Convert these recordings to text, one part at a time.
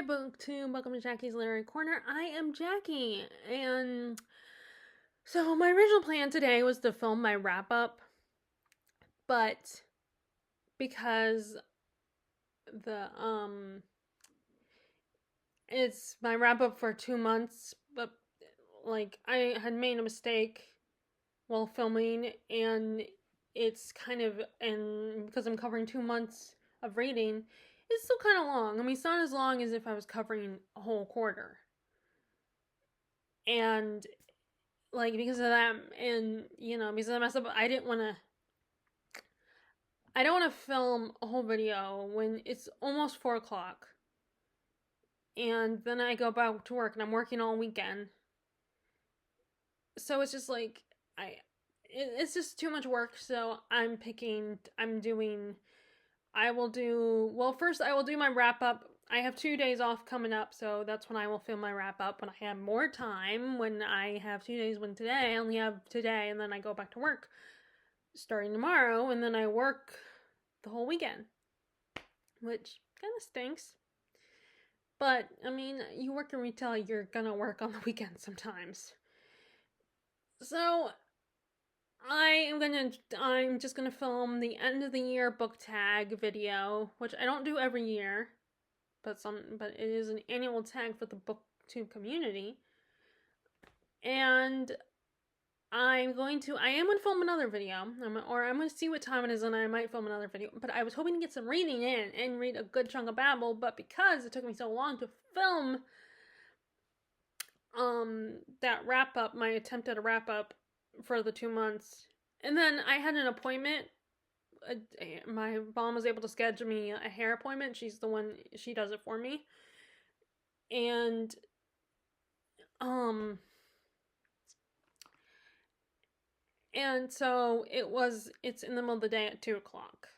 Hi, BookTube. Welcome to Jackie's Literary Corner. I am Jackie, and so my original plan today was to film my wrap up, but because the it's my wrap up for 2 months, but like I had made a mistake while filming, and it's kind of and because I'm covering 2 months of reading, it's still kind of long. I mean, it's not as long as if I was covering a whole quarter. And like because of that, and because of the mess up, I don't want to film a whole video when it's almost 4 o'clock, and then I go back to work and I'm working all weekend. So it's just like it's just too much work. So I will do, well, first I will do my wrap up. I have 2 days off coming up, so that's when I will film my wrap up when I have more time. When I have 2 days, when today I only have today, and then I go back to work starting tomorrow, and then I work the whole weekend, which kind of stinks. But I mean, you work in retail, you're gonna work on the weekend sometimes. So I'm just gonna film the end of the year book tag video, which I don't do every year, but it is an annual tag for the BookTube community. And I am going to film another video, or I'm going to see what time it is, and I might film another video. But I was hoping to get some reading in and read a good chunk of Babel, but because it took me so long to film that wrap up, my attempt at a wrap up for the 2 months, and then I had an appointment. My mom was able to schedule me a hair appointment. She does it for me, and um And so it's in the middle of the day at 2 o'clock.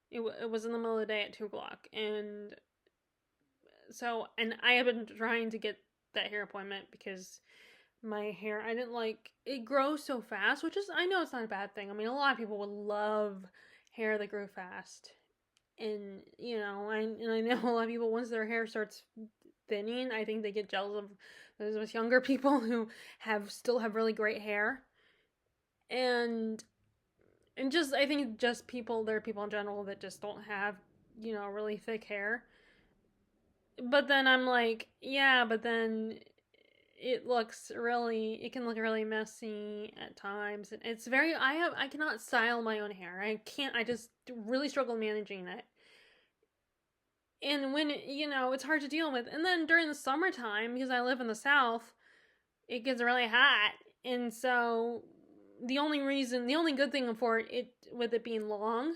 It was in the middle of the day at 2 o'clock. And I have been trying to get that hair appointment because my hair, I didn't like, it grows so fast, which is, I know it's not a bad thing. I mean, a lot of people would love hair that grew fast. And, I know a lot of people, once their hair starts thinning, I think they get jealous of those younger people who still have really great hair. And just I think just there are people in general that just don't have really thick hair. But then I'm like, yeah, but then it can look really messy at times. It's very I cannot style my own hair. I just really struggle managing it. And when it's hard to deal with. And then during the summertime, because I live in the south, it gets really hot. And so the only good thing for it with it being long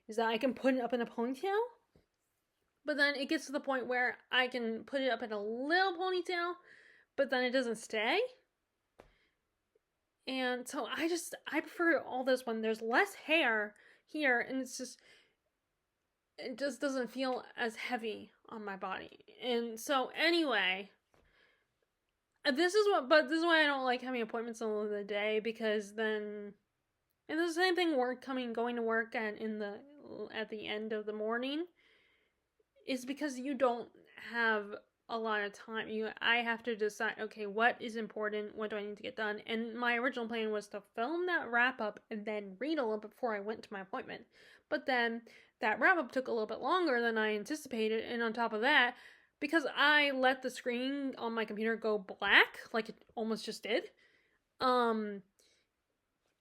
is that I can put it up in a ponytail. But then it gets to the point where I can put it up in a little ponytail, but then it doesn't stay. And so I prefer all this when there's less hair here, and it just doesn't feel as heavy on my body. And so anyway, this is why I don't like having appointments in the middle of the day, because then, and the same thing going to work at the end of the morning, is because you don't have a lot of time. I have to decide, okay, what is important, what do I need to get done? And my original plan was to film that wrap up and then read a little bit before I went to my appointment. But then that wrap up took a little bit longer than I anticipated, and on top of that, because I let the screen on my computer go black, like it almost just did, all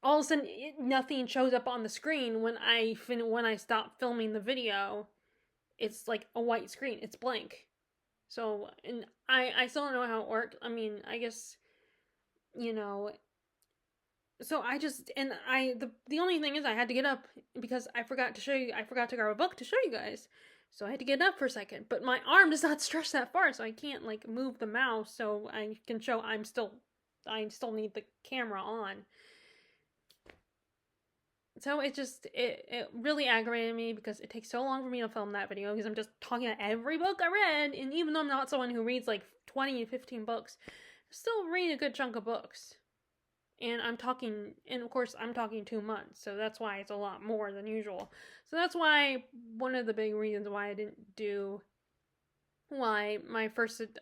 of a sudden nothing shows up on the screen when I stop filming the video. It's like a white screen. It's blank. So, and I still don't know how it worked. I mean, I guess, you know, so the only thing is I had to get up because I forgot to grab a book to show you guys. So I had to get up for a second, but my arm does not stretch that far, so I can't like move the mouse so I can show I still need the camera on. So it really aggravated me because it takes so long for me to film that video because I'm just talking about every book I read, and even though I'm not someone who reads like 20 to 15 books, I still read a good chunk of books. And of course I'm talking 2 months, so that's why it's a lot more than usual. So that's why one of the big reasons why I didn't do why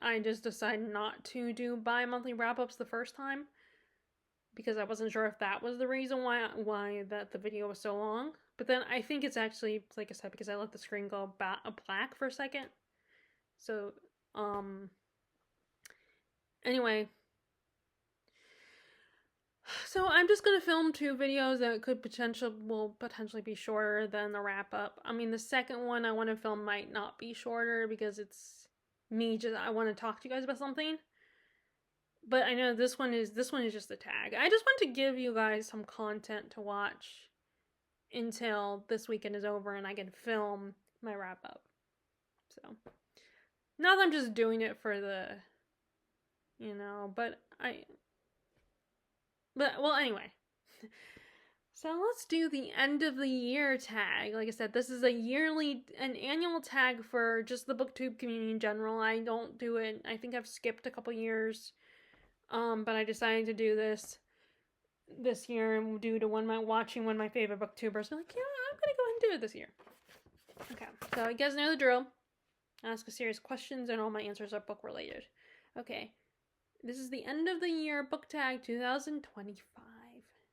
I just decided not to do bi-monthly wrap-ups the first time, because I wasn't sure if that was the reason why that the video was so long. But then I think it's actually, like I said, because I let the screen go black for a second. So, anyway. So I'm just gonna film 2 videos that will potentially be shorter than the wrap up. I mean, the second one I want to film might not be shorter because it's me I want to talk to you guys about something. But I know this one is just a tag. I just want to give you guys some content to watch until this weekend is over and I can film my wrap up. So, not that I'm just doing it for the, well, anyway. So let's do the end of the year tag. Like I said, this is an annual tag for just the BookTube community in general. I don't do it. I think I've skipped a couple years. But I decided to do this year due to watching one of my favorite booktubers. I'm like, yeah, I'm gonna go ahead and do it this year. Okay, so you guys know the drill. Ask a series of questions and all my answers are book related. Okay, this is the end of the year book tag 2025.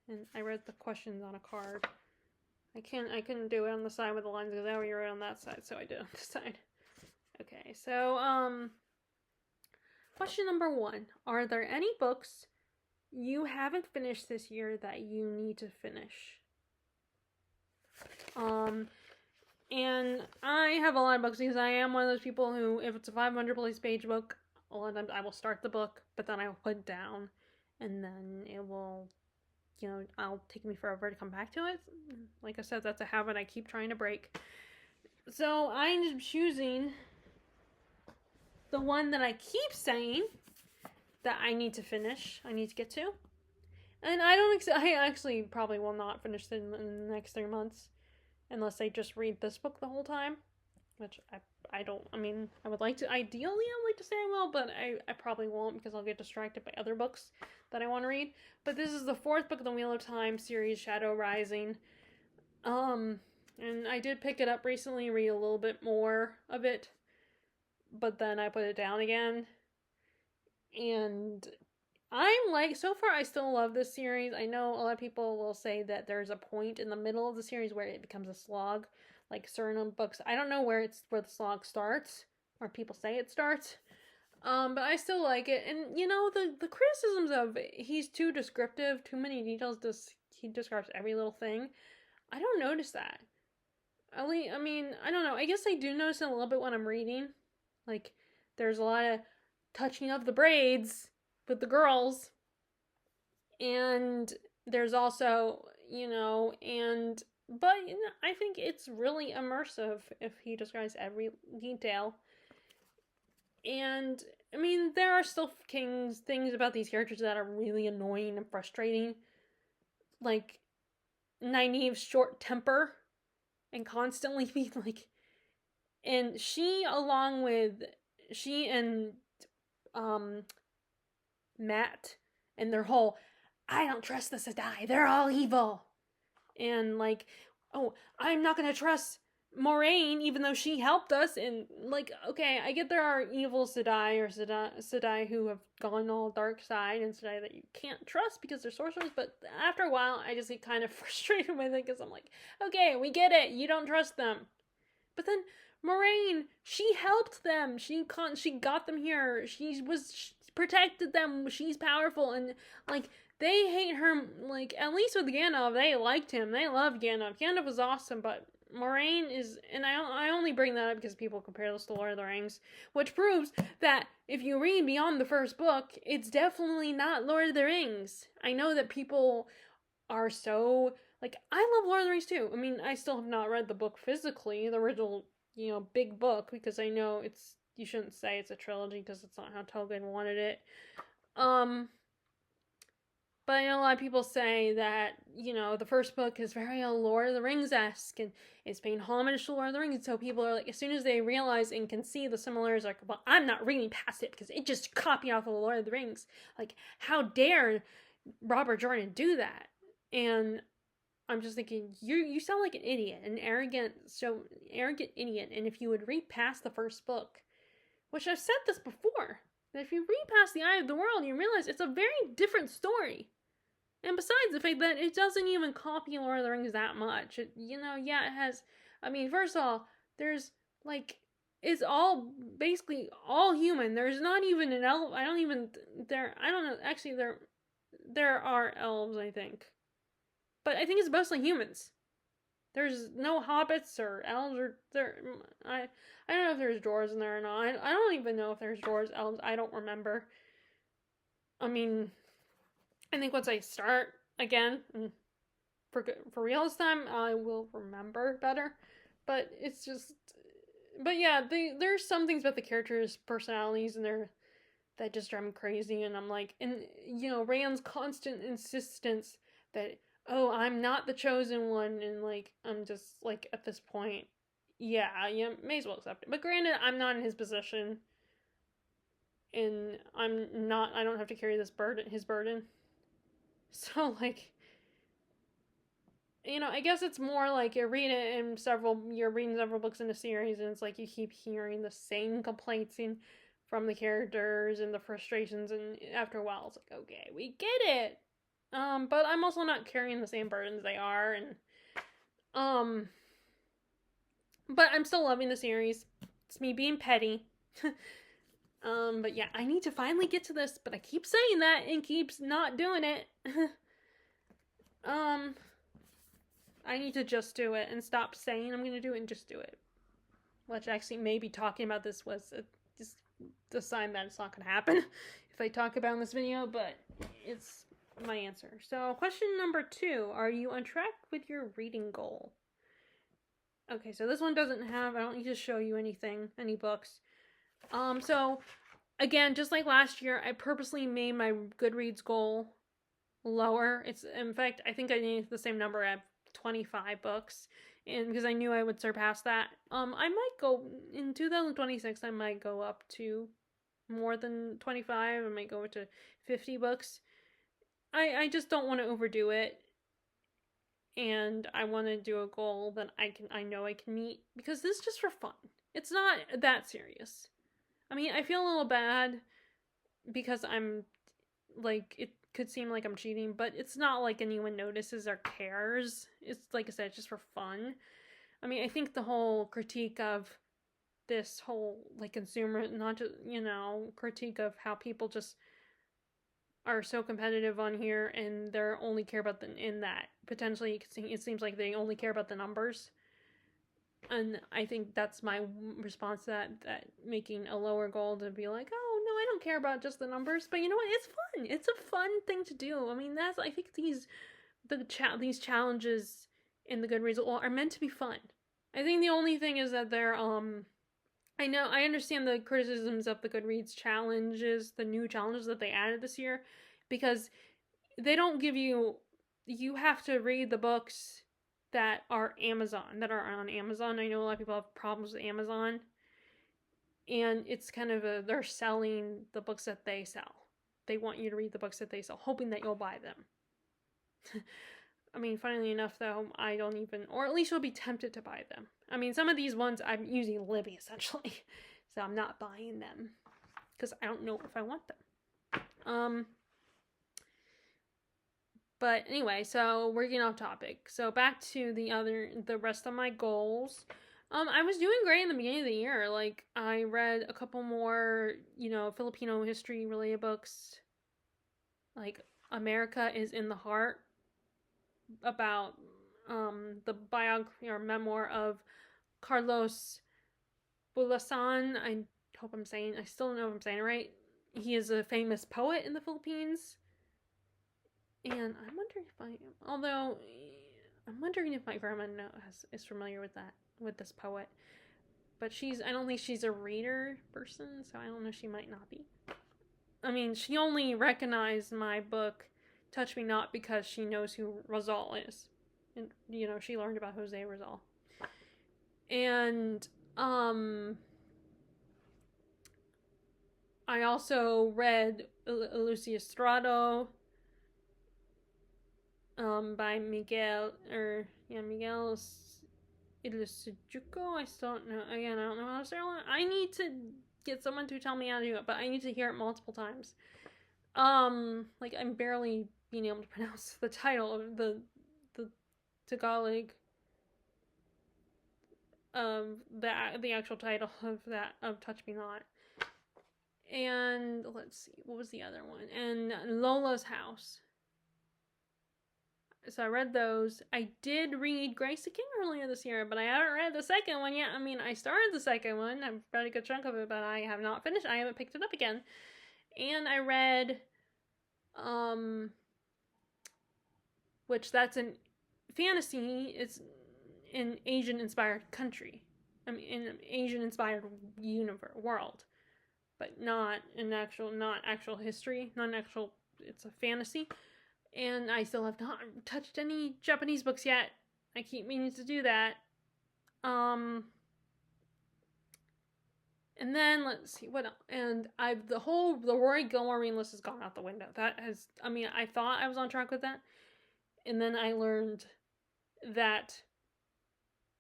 And I wrote the questions on a card. I couldn't do it on the side with the lines because I already wrote on that side, so I did on this side. Okay, so, question number 1. Are there any books you haven't finished this year that you need to finish? And I have a lot of books because I am one of those people who, if it's a 500 plus page book, a lot of times I will start the book, but then I will put it down, and then it will, I'll take me forever to come back to it. Like I said, that's a habit I keep trying to break. So I'm choosing the one that I keep saying that I need to finish, I need to get to. And I actually probably will not finish it in the next 3 months. Unless I just read this book the whole time. Which I don't, I would like to, ideally I would like to say I will, but I probably won't because I'll get distracted by other books that I want to read. But this is the 4th book of the Wheel of Time series, Shadow Rising. And I did pick it up recently, read a little bit more of it. But then I put it down again. And so far I still love this series. I know a lot of people will say that there's a point in the middle of the series where it becomes a slog, like certain books. I don't know where the slog starts, or people say it starts. But I still like it. And the criticisms of he's too descriptive, too many details, he describes every little thing. I don't notice that. I don't know. I guess I do notice it a little bit when I'm reading. Like, there's a lot of touching of the braids with the girls, and there's also but I think it's really immersive if he describes every detail. And there are still things about these characters that are really annoying and frustrating, like Nynaeve's short temper and constantly being like, and she and Matt and their whole, I don't trust the Sedai, they're all evil. And like, oh, I'm not gonna trust Moiraine even though she helped us. And like, okay, I get there are evil Sedai who have gone all dark side, and Sedai that you can't trust because they're sorcerers, but after a while I just get kind of frustrated with it because I'm like, okay, we get it, you don't trust them. But then Moiraine, she helped them. She got them here. She protected them. She's powerful, and like they hate her. Like, at least with Gandalf, they liked him. They loved Gandalf. Gandalf was awesome, but Moiraine is, and I only bring that up because people compare this to Lord of the Rings, which proves that if you read beyond the first book, it's definitely not Lord of the Rings. I know that people are so, like, I love Lord of the Rings too. I still have not read the book physically, the original, big book, because I know you shouldn't say it's a trilogy because it's not how Tolkien wanted it. But I know a lot of people say that, the first book is very Lord of the Rings-esque, and it's paying homage to Lord of the Rings, so people are like, as soon as they realize and can see the similarities, like, well, I'm not reading past it because it just copied off of the Lord of the Rings. Like, how dare Robert Jordan do that? And I'm just thinking, you sound like an idiot, an arrogant idiot. And if you would read past the first book, which I've said this before, that if you read past The Eye of the World, you realize it's a very different story. And besides the fact that it doesn't even copy Lord of the Rings that much. It has, first of all, there's, like, it's all, basically, all human. There's not even an elf, I don't know, actually, there are elves, I think. But I think it's mostly humans. There's no hobbits or elves or I don't know if there's dwarves in there or not. I don't even know if there's dwarves, elves. I don't remember. I think once I start again for real this time, I will remember better. But it's just, but yeah, there's some things about the characters' personalities and that just drive me crazy. And I'm like, and Rand's constant insistence that, oh, I'm not the chosen one, and like I'm just like at this point, yeah, you may as well accept it. But granted, I'm not in his position, and I don't have to carry his burden. So, like, I guess it's more like you're reading several books in a series, and it's like you keep hearing the same complaints from the characters and the frustrations, and after a while, it's like, okay, we get it. But I'm also not carrying the same burdens they are, and but I'm still loving the series. It's me being petty. But yeah, I need to finally get to this, but I keep saying that and keeps not doing it. I need to just do it and stop saying I'm gonna do it and just do it. Which actually, maybe talking about this was just the sign that it's not gonna happen if I talk about in this video, but it's my answer. So, question number 2: are you on track with your reading goal? Okay, so this one doesn't have, I don't need to show you any books. So, again, just like last year, I purposely made my Goodreads goal lower. It's, in fact, I think I need the same number at 25 books, and because I knew I would surpass that. I might go, in 2026, I might go up to more than 25. I might go to 50 books. I just don't want to overdo it, and I want to do a goal that I know I can meet, because this is just for fun. It's not that serious. I feel a little bad because I'm, like, it could seem like I'm cheating, but it's not like anyone notices or cares. It's, like I said, it's just for fun. I think the whole critique of this whole, like, consumer, not just, critique of how people just are so competitive on here, and they're only care about potentially it seems like they only care about the numbers. And I think that's my response to that making a lower goal, to be like, oh no, I don't care about just the numbers. But you know what? It's fun. It's a fun thing to do. I think these challenges in the Goodreads are meant to be fun. I think the only thing is that they're I understand the criticisms of the Goodreads challenges, the new challenges that they added this year, because they don't give you have to read the books that are on Amazon. I know a lot of people have problems with Amazon, and it's kind of they're selling the books that they sell. They want you to read the books that they sell, hoping that you'll buy them. Funnily enough, though, I don't even, or at least you'll be tempted to buy them. Some of these ones I'm using Libby, essentially, so I'm not buying them, because I don't know if I want them. But anyway, so we're getting off topic. So back to the rest of my goals. I was doing great in the beginning of the year. Like, I read a couple more, Filipino history related books. Like, America is in the Heart, about the biography or memoir of Carlos Bulasan. I still don't know if I'm saying it right. He is a famous poet in the Philippines. And I'm wondering if my grandma is familiar with this poet. But I don't think she's a reader person, so I don't know, she might not be. She only recognized my book, Touch Me Not, because she knows who Rizal is. And, she learned about Jose Rizal. And, I also read Lucy Estrado, by Miguel Ilusujuco. I still don't know. Again, I don't know how to say it. I need to get someone to tell me how to do it, but I need to hear it multiple times. Like I'm barely being able to pronounce the title of the Tagalog of the actual title of Touch Me Not. And let's see, what was the other one? And Lola's House. So I read those. I did read Grace the King earlier this year, but I haven't read the second one yet. I mean, I started the second one. I've read a good chunk of it, but I have not finished. I haven't picked it up again. And I read, which that's an fantasy. It's an Asian-inspired country. I mean, in an Asian-inspired universe world, but not actual history. Not an actual. It's a fantasy. And I still have not touched any Japanese books yet. I keep meaning to do that. And then let's see what else. And the Rory Gilmore reading list has gone out the window. I thought I was on track with that. And then I learned that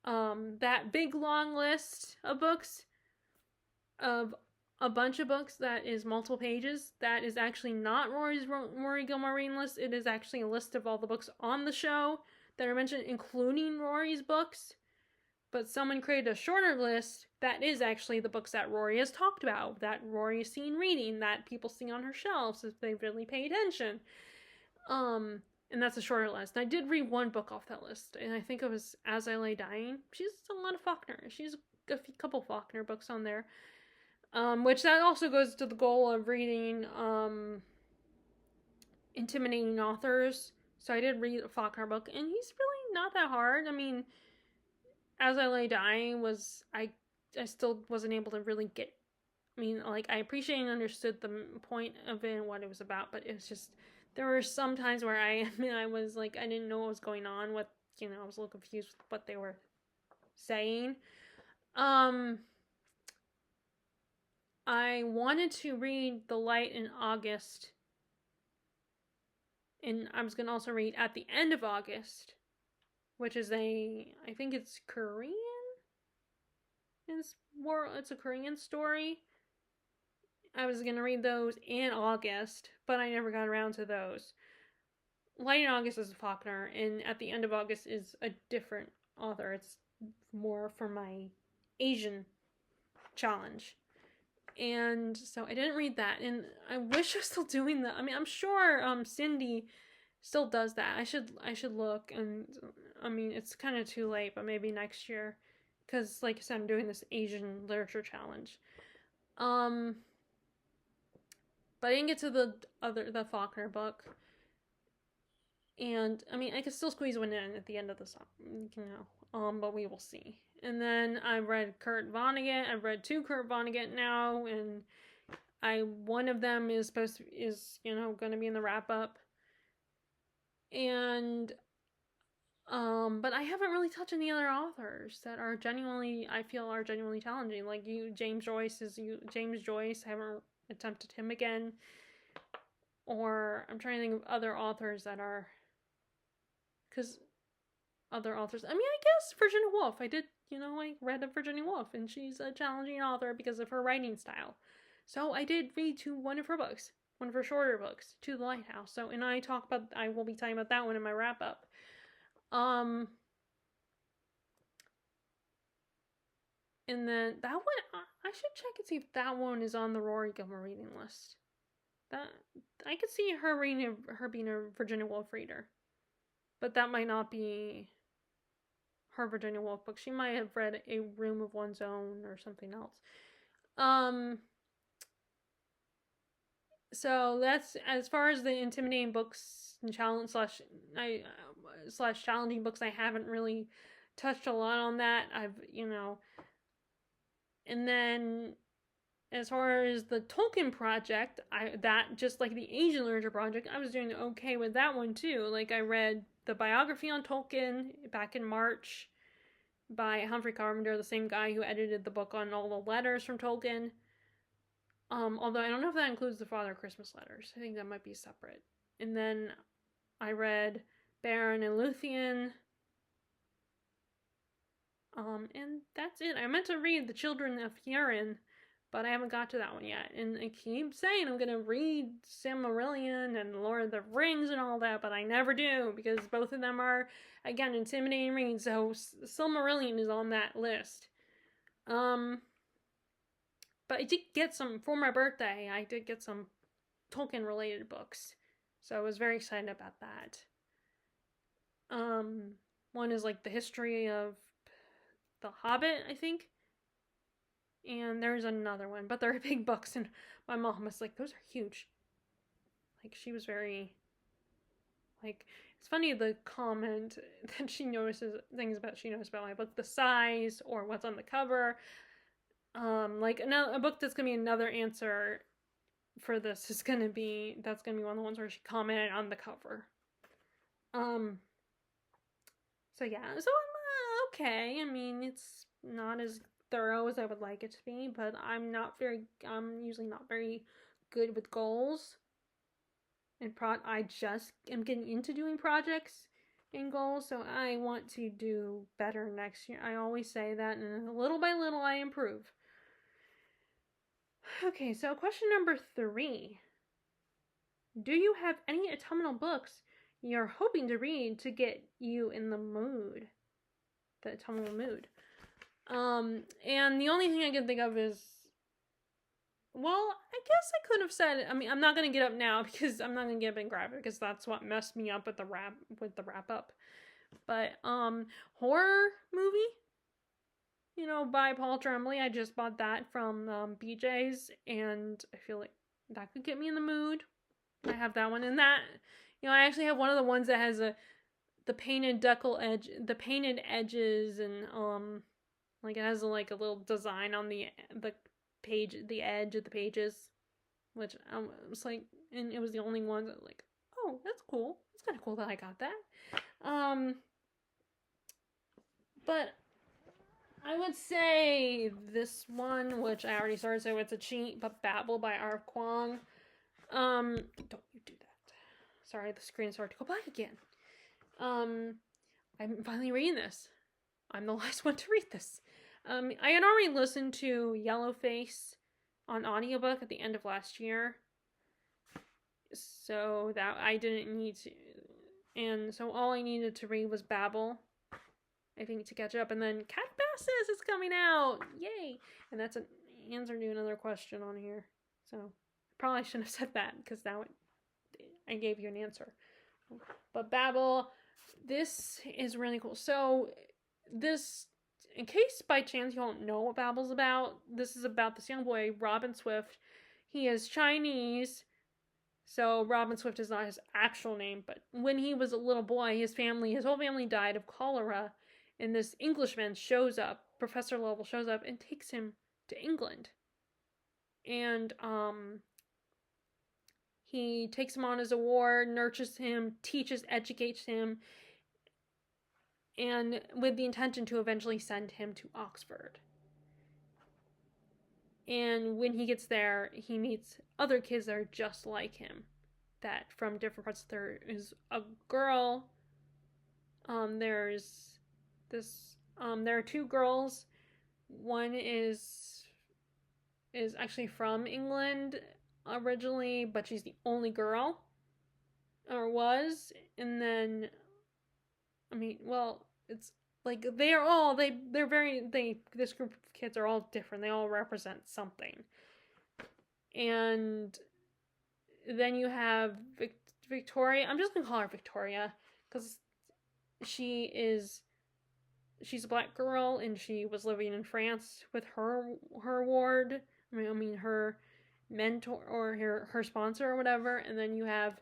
that big long list of books, of a bunch of books that is multiple pages, that is actually not Rory Gilmore reading list. It is actually a list of all the books on the show that are mentioned, including Rory's books. But someone created a shorter list that is actually the books that Rory has talked about, that Rory has seen reading, that people see on her shelves if they really pay attention. And that's a shorter list. And I did read one book off that list, and I think it was As I Lay Dying. She's a lot of Faulkner. She's a couple Faulkner books on there. Which that also goes to the goal of reading intimidating authors. So I did read a Faulkner book, and he's really not that hard. I mean, As I Lay Dying was, I still wasn't able to really get, I mean, like, I appreciated and understood the point of it and what it was about, but it was just, there were some times where I was like, I didn't know what was going on, I was a little confused with what they were saying. I wanted to read The Light in August, and I was going to also read At the End of August, which is I think it's Korean? It's a Korean story. I was going to read those in August, but I never got around to those. Light in August is Faulkner, and At the End of August is a different author. It's more for my Asian challenge. And so I didn't read that, and I wish I was still doing that. I mean, I'm sure Cindy still does that. I should look, and I mean, it's kind of too late, but maybe next year, because like I said, I'm doing this Asian literature challenge. But I didn't get to the Faulkner book, and I mean, I could still squeeze one in at the end of the summer, but we will see. And then I read Kurt Vonnegut. I've read 2 Kurt Vonnegut now, and one of them is going to be in the wrap up. And but I haven't really touched any other authors that are genuinely challenging. Like James Joyce. I haven't attempted him again. Or I'm trying to think of other authors that are, because other authors. I mean, I guess Virginia Woolf. I did, I read of Virginia Woolf, and she's a challenging author because of her writing style. So I did read one of her books, one of her shorter books, To the Lighthouse. So, and I will be talking about that one in my wrap up. And then that one, I should check and see if that one is on the Rory Gilmore reading list. That I could see her being a Virginia Woolf reader, but that might not be her Virginia Woolf book. She might have read A Room of One's Own or something else. So that's as far as the intimidating books and challenge slash challenging books. I haven't really touched a lot on that. And then as far as the Tolkien project, that just like the Asian Literature Project, I was doing okay with that one too. Like I read the biography on Tolkien back in March by Humphrey Carpenter, the same guy who edited the book on all the letters from Tolkien. Although I don't know if that includes the Father Christmas letters. I think that might be separate. And then I read Beren and Luthien. And that's it. I meant to read The Children of Hurin, but I haven't got to that one yet. And I keep saying I'm gonna read Silmarillion and Lord of the Rings and all that, but I never do because both of them are, again, intimidating reads. So Silmarillion is on that list. But I did get some for my birthday. I did get some Tolkien related books, so I was very excited about that. One is like the history of the Hobbit, I think. And there's another one, but they're big books, and my mom was like, those are huge. Like, she was very, like, it's funny the comment that she notices things about, she knows about my book, the size or what's on the cover. Like, a book that's gonna be another answer for this is gonna be, that's gonna be one of the ones where she commented on the cover. So yeah, so I'm okay. I mean, it's not as thorough as I would like it to be, but I'm usually not very good with goals. And I just am getting into doing projects and goals, so I want to do better next year. I always say that, and little by little I improve. Okay, so question number 3. Do you have any autumnal books you're hoping to read to get you in the mood? The autumnal mood. And the only thing I can think of is, well, I guess I could have said, I mean, I'm not going to get up now because I'm not going to get up and grab it because that's what messed me up with the wrap up. But, horror movie, by Paul Tremblay. I just bought that from BJ's, and I feel like that could get me in the mood. I have that one, and that, I actually have one of the ones that has the painted edges, and like it has a little design on the page, the edge of the pages, which I was like, and it was the only one that like, oh, that's cool. It's kind of cool that I got that. But I would say this one, which I already started, so it's a cheat, but Babel by R.F. Kuang. Don't you do that. Sorry, the screen started to go black again. I'm finally reading this. I'm the last one to read this. I had already listened to Yellowface on audiobook at the end of last year, so that I didn't need to, and so all I needed to read was Babel, I think, to catch up, and then Calabasas is coming out, yay! And that's an answer to another question on here, so probably shouldn't have said that, because now I gave you an answer. But Babel, this is really cool. So this, in case by chance you don't know what Babel's about, this is about this young boy, Robin Swift. He is Chinese, so Robin Swift is not his actual name, but when he was a little boy, his whole family died of cholera, and this Englishman shows up, Professor Lovell shows up, and takes him to England. And, he takes him on as a ward, nurtures him, teaches, educates him, and with the intention to eventually send him to Oxford. And when he gets there, he meets other kids that are just like him, that from different parts. There is a girl. There's this. There are 2 girls. One is actually from England originally, but she's the only girl, or was. And then, I mean, well, it's like this group of kids are all different. They all represent something. And then you have Victoria. I'm just gonna call her Victoria because she's a black girl, and she was living in France with her ward. I mean her mentor, or her sponsor or whatever. And then you have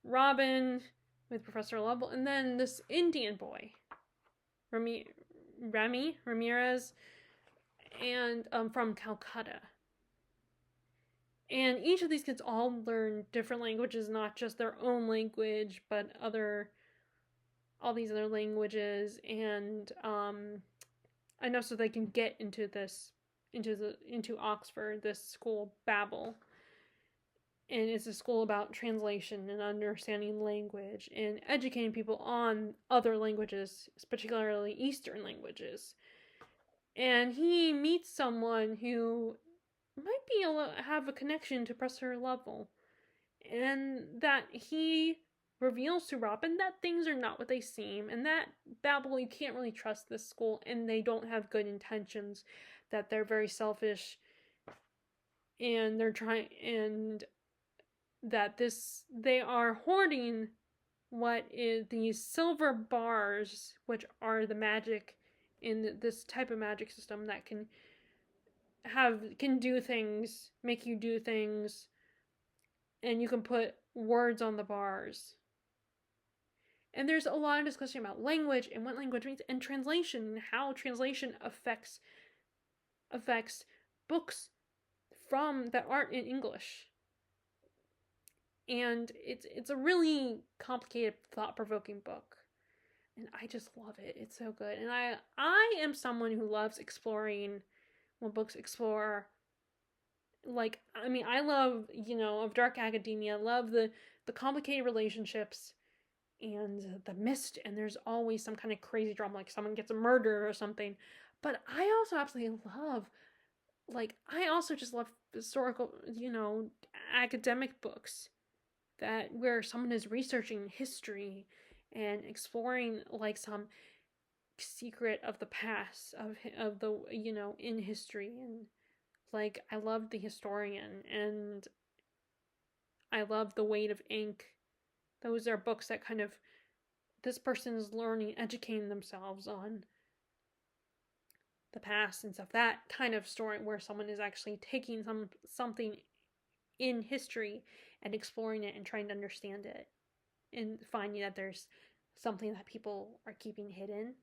Robin with Professor Lovell, and then this Indian boy, Remy Ramirez, and from Calcutta. And each of these kids all learn different languages, not just their own language, but all these other languages, and enough so they can get into Oxford, this school, Babel. And it's a school about translation and understanding language and educating people on other languages, particularly Eastern languages. And he meets someone who might be have a connection to Professor Lovell, and that he reveals to Robin that things are not what they seem, and that Babel, you can't really trust this school, and they don't have good intentions, that they're very selfish, and they're trying, and that they are hoarding what is these silver bars, which are the magic in this type of magic system that can do things, make you do things, and you can put words on the bars. And there's a lot of discussion about language and what language means, and translation, and how translation affects books from that aren't in English. And it's a really complicated, thought-provoking book, and I just love it. It's so good. And I am someone who loves exploring when books explore, like, I mean, I love, of dark academia, love the complicated relationships and the mist, and there's always some kind of crazy drama, like someone gets a murder or something. But I also absolutely love, I also just love historical, academic books that where someone is researching history and exploring like some secret of the past of the in history. And like, I love The Historian, and I love The Weight of Ink. Those are books that kind of, this person is learning, educating themselves on the past and stuff. That kind of story where someone is actually taking something in history and exploring it and trying to understand it and finding that there's something that people are keeping hidden.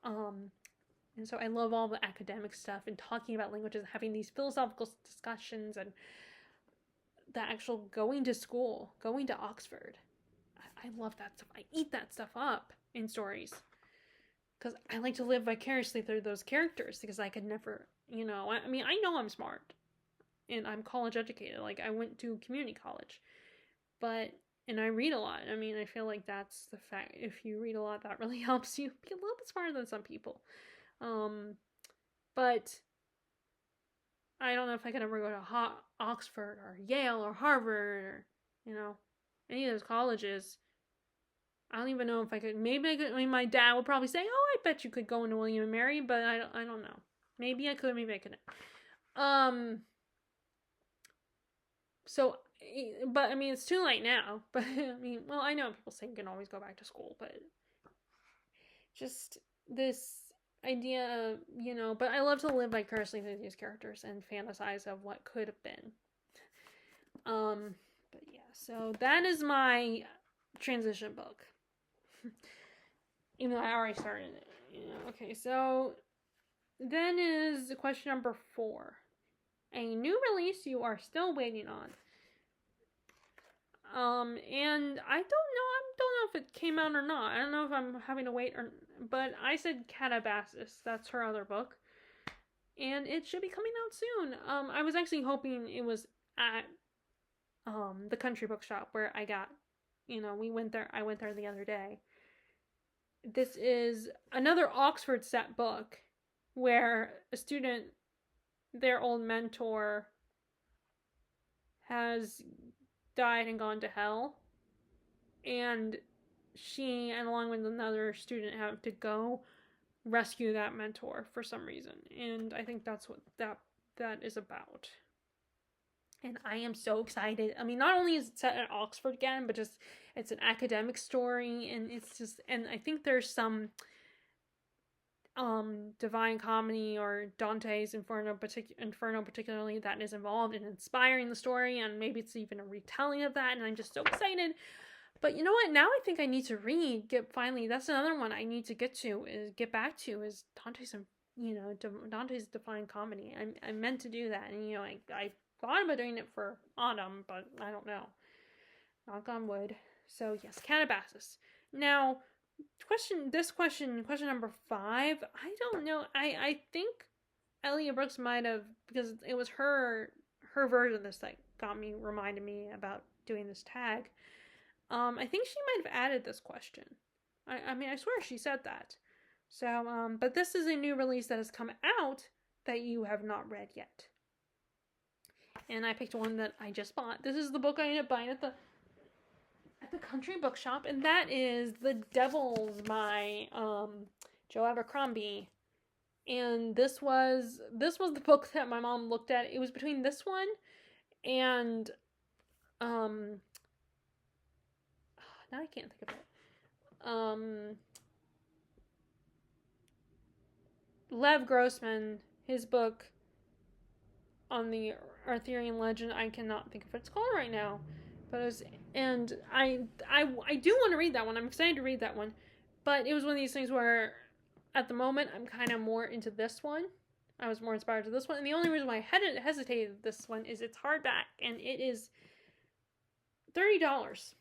And so I love all the academic stuff and talking about languages and having these philosophical discussions, and the actual going to school, going to Oxford. I love that stuff. I eat that stuff up in stories because I like to live vicariously through those characters, because I could never, I mean, I know I'm smart and I'm college educated. Like, I went to community college, and I read a lot. I mean, I feel like that's the fact. If you read a lot, that really helps you be a little bit smarter than some people. But I don't know if I could ever go to Oxford or Yale or Harvard or, any of those colleges. I don't even know if I could. Maybe I could. I mean, my dad would probably say, "Oh, I bet you could go into William and Mary," but I don't know. Maybe I could. Maybe I couldn't. So, but I mean, it's too late now. But I mean, well, I know people say you can always go back to school, but just this idea of, but I love to live vicariously through these characters and fantasize of what could have been. But yeah, so that is my transition book. Even though I already started it. Okay, so then is question number 4. A new release you are still waiting on. And I don't know if it came out or not. I don't know if I'm having to wait but I said Calabasas. That's her other book. And it should be coming out soon. I was actually hoping it was at the country bookshop where I got, we went there. I went there the other day. This is another Oxford set book where a student, their old mentor, has died and gone to hell, and she and along with another student have to go rescue that mentor for some reason. And I think that's what that is about. And I am so excited. I mean, not only is it set at Oxford again, but just it's an academic story, and it's just, and I think there's some Divine Comedy or Dante's Inferno particularly that is involved in inspiring the story, and maybe it's even a retelling of that, and I'm just so excited. But you know what? Now I think I need to finally, that's another one I need to get back to is Dante's, Dante's Divine Comedy. I meant to do that, and I thought about doing it for autumn, but I don't know. Knock on wood. So yes, Calabasas. Now, question number 5. I don't know. I think Elia Brooks might have, because it was her version of this that reminded me about doing this tag. I think she might have added this question. I mean, I swear she said that. So, but this is a new release that has come out that you have not read yet. And I picked one that I just bought. This is the book I ended up buying at the country bookshop, and that is The Devils by Joe Abercrombie. And this was the book that my mom looked at. It was between this one and now I can't think of it. Lev Grossman, his book on the Arthurian legend, I cannot think of what it's called right now. But it was, and I do want to read that one. I'm excited to read that one. But it was one of these things where at the moment I'm kind of more into this one. I was more inspired to this one. And the only reason why I hesitated with this one is it's hardback and it is $30.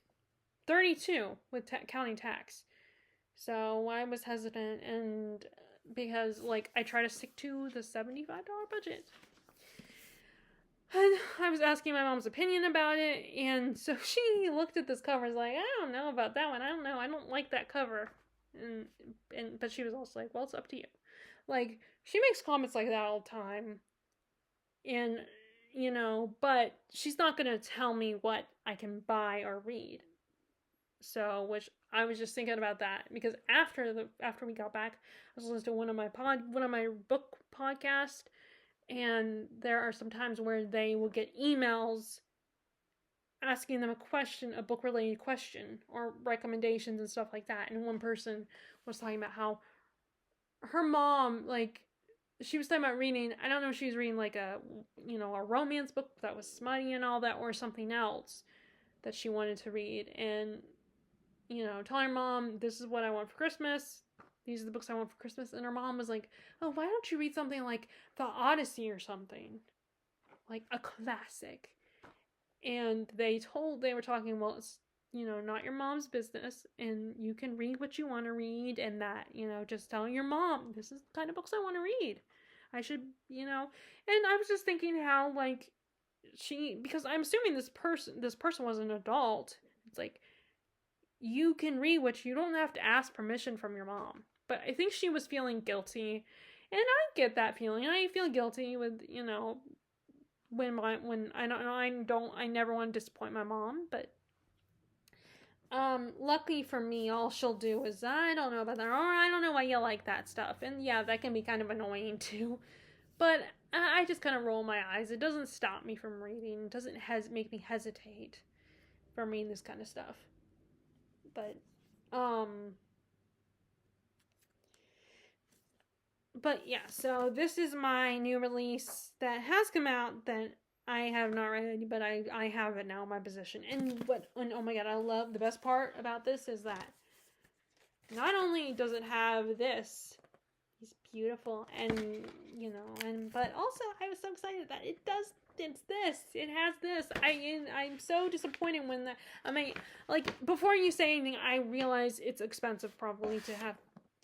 $32 with counting tax. So I was hesitant, and because like I try to stick to the $75 budget. And I was asking my mom's opinion about it, and so she looked at this cover and was like, I don't know about that one. I don't know. I don't like that cover. But she was also like, well, it's up to you. Like, she makes comments like that all the time. And, you know, but she's not going to tell me what I can buy or read. So, which I was just thinking about that, because after we got back, I was listening to one of my book podcasts, and there are some times where they will get emails asking them a book related question or recommendations and stuff like that. And one person was talking about how her mom, like, she was talking about reading, I don't know if she was reading like a romance book that was smutty and all that, or something else that she wanted to read, and telling her mom, this is what I want for Christmas. These are the books I want for Christmas. And her mom was like, oh, why don't you read something like The Odyssey or something? Like a classic. And they were talking, well, it's, not your mom's business. And you can read what you want to read. And that, just telling your mom, this is the kind of books I want to read. I should, And I was just thinking how, like, because I'm assuming this person was an adult. It's like, you can read what you don't have to ask permission from your mom. But I think she was feeling guilty, and I get that feeling. I feel guilty with, when I never want to disappoint my mom, but luckily for me, all she'll do is, I don't know about that, or I don't know why you like that stuff. And yeah, that can be kind of annoying too. But I just kind of roll my eyes. It doesn't stop me from reading. It doesn't make me hesitate from reading this kind of stuff. But yeah, so this is my new release that has come out that I have not read, but I have it now in my possession. And oh my god, I love, the best part about this is that not only does it have this, it's beautiful, and but also I was so excited that it has this. I'm so disappointed when before you say anything, I realize it's expensive probably to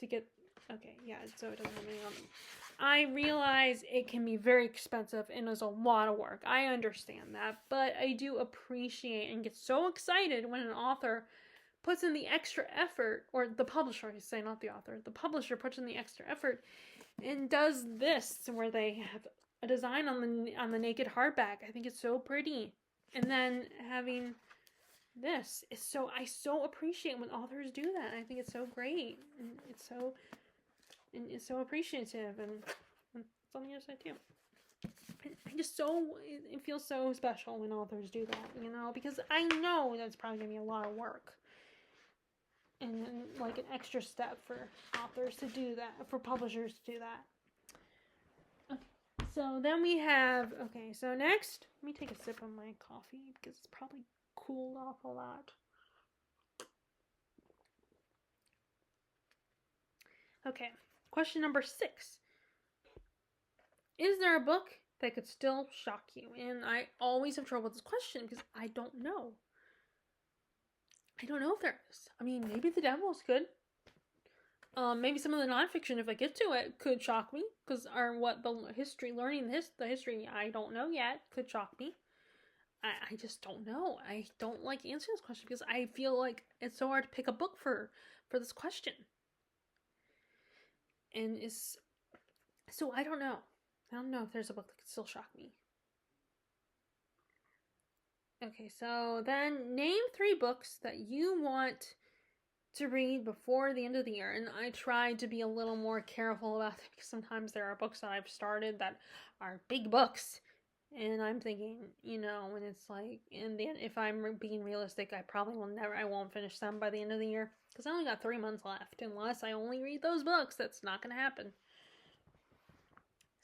get. Okay, yeah, so it doesn't have anything on them. I realize it can be very expensive and is a lot of work. I understand that, but I do appreciate and get so excited when an author puts in the extra effort, or the publisher, I say, not the author. The publisher puts in the extra effort and does this, where they have a design on the naked hardback. I think it's so pretty, and then having this is I so appreciate when authors do that. I think it's so great, and it's so appreciative, and it's on the other side too. It feels so special when authors do that, because I know that's probably gonna be a lot of work. And like an extra step for authors to do that, for publishers to do that. Okay, so then we have, so next, let me take a sip of my coffee because it's probably cooled off a lot. Okay, question number 6. Is there a book that could still shock you? And I always have trouble with this question because I don't know. I don't know if there is. I mean, maybe The Devils could. Maybe some of the nonfiction, if I get to it, could shock me. Because the history I don't know yet, could shock me. I just don't know. I don't like answering this question because I feel like it's so hard to pick a book for this question. And so I don't know. I don't know if there's a book that could still shock me. Okay, so then name 3 books that you want to read before the end of the year. And I tried to be a little more careful about that because sometimes there are books that I've started that are big books. And I'm thinking, when it's like, if I'm being realistic, I won't finish them by the end of the year. Because I only got 3 months left. Unless I only read those books, that's not going to happen.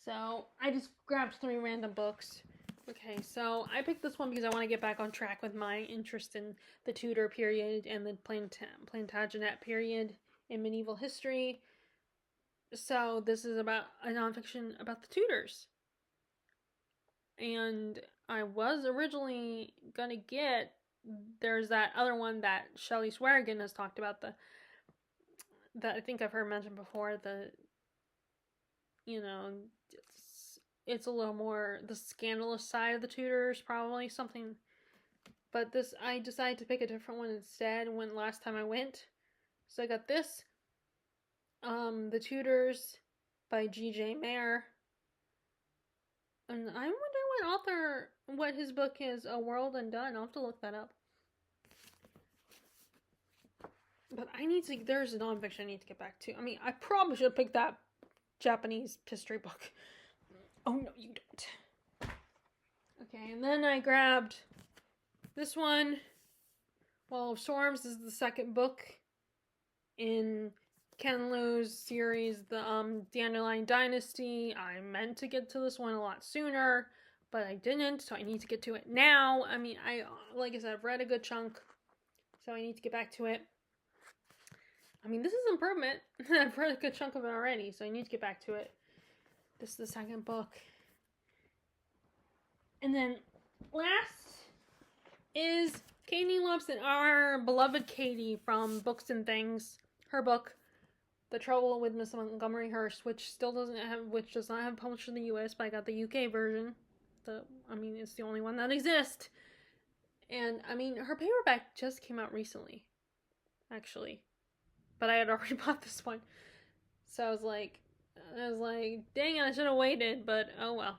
So I just grabbed 3 random books. Okay, so I picked this one because I want to get back on track with my interest in the Tudor period and the Plantagenet period in medieval history. So this is about a nonfiction about the Tudors. And I was originally going to get, there's that other one that Shelley Swearingen has talked about, that I think I've heard mentioned before, it's a little more the scandalous side of the Tudors, probably something. But I decided to pick a different one instead last time I went. So I got this, The Tudors by G.J. Mayer. And I wonder what his book is, A World Undone. I'll have to look that up. But there's a nonfiction I need to get back to. I mean, I probably should have picked that Japanese history book. Oh, no, you don't. Okay, and then I grabbed this one. Wall of Storms is the second book in Ken Liu's series, the Dandelion Dynasty. I meant to get to this one a lot sooner, but I didn't, so I need to get to it now. I mean, like I said, I've read a good chunk, so I need to get back to it. I mean, this is improvement. I've read a good chunk of it already, so I need to get back to it. This is the second book. And then last is Katie Lobson, our beloved Katie from Books and Things. Her book, The Trouble with Miss Montgomery Hurst, which does not have published in the US, but I got the UK version. It's the only one that exists. And I mean, her paperback just came out recently, actually. But I had already bought this one. So I was like, dang it, I should have waited, but oh well.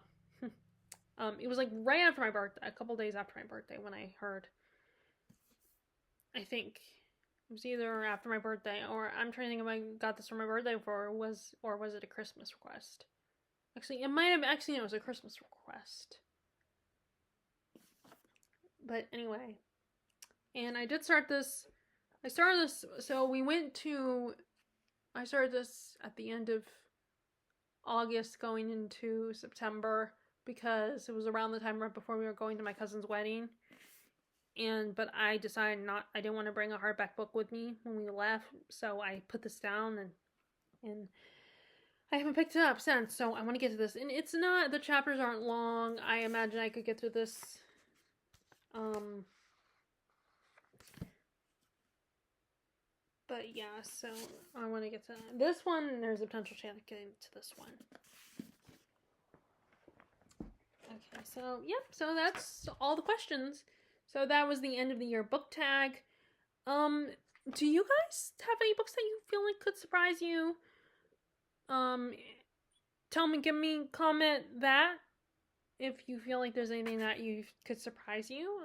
It was like right after my birthday, a couple days after my birthday when I heard. I think it was either after my birthday, or I'm trying to think if I got this for my birthday or was it a Christmas request? Actually, it was a Christmas request. But anyway, and I did start this. I started this, so I started this at the end of August going into September because it was around the time right before we were going to my cousin's wedding. But I decided I didn't want to bring a hardback book with me when we left, so I put this down and I haven't picked it up since, so I want to get to this. And the chapters aren't long. I imagine I could get through this, but yeah, so I want to get to this one, and there's a potential chance of getting to this one. Okay, so, yep, so that's all the questions. So that was the end of the year book tag. Do you guys have any books that you feel like could surprise you? Comment that if you feel like there's anything that could surprise you.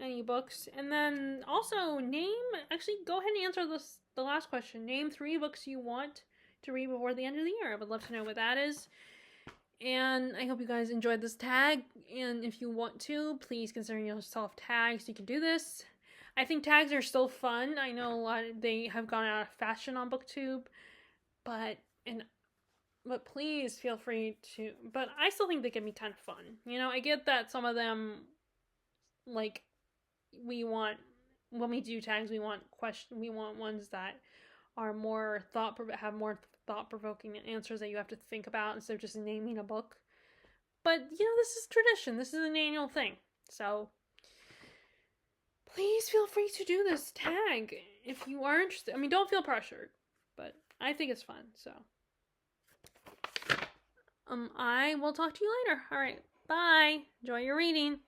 Any books. And then also go ahead and answer the last question. Name 3 books you want to read before the end of the year. I would love to know what that is. And I hope you guys enjoyed this tag. And if you want to, please consider yourself tagged so you can do this. I think tags are still fun. I know they have gone out of fashion on BookTube. But please feel free to. But I still think they can be kind of fun. I get that some of them, like, when we do tags, we want ones that are more have more thought-provoking answers that you have to think about instead of just naming a book. But, this is tradition. This is an annual thing. So, please feel free to do this tag if you are interested. I mean, don't feel pressured, but I think it's fun, so. I will talk to you later. All right, bye. Enjoy your reading.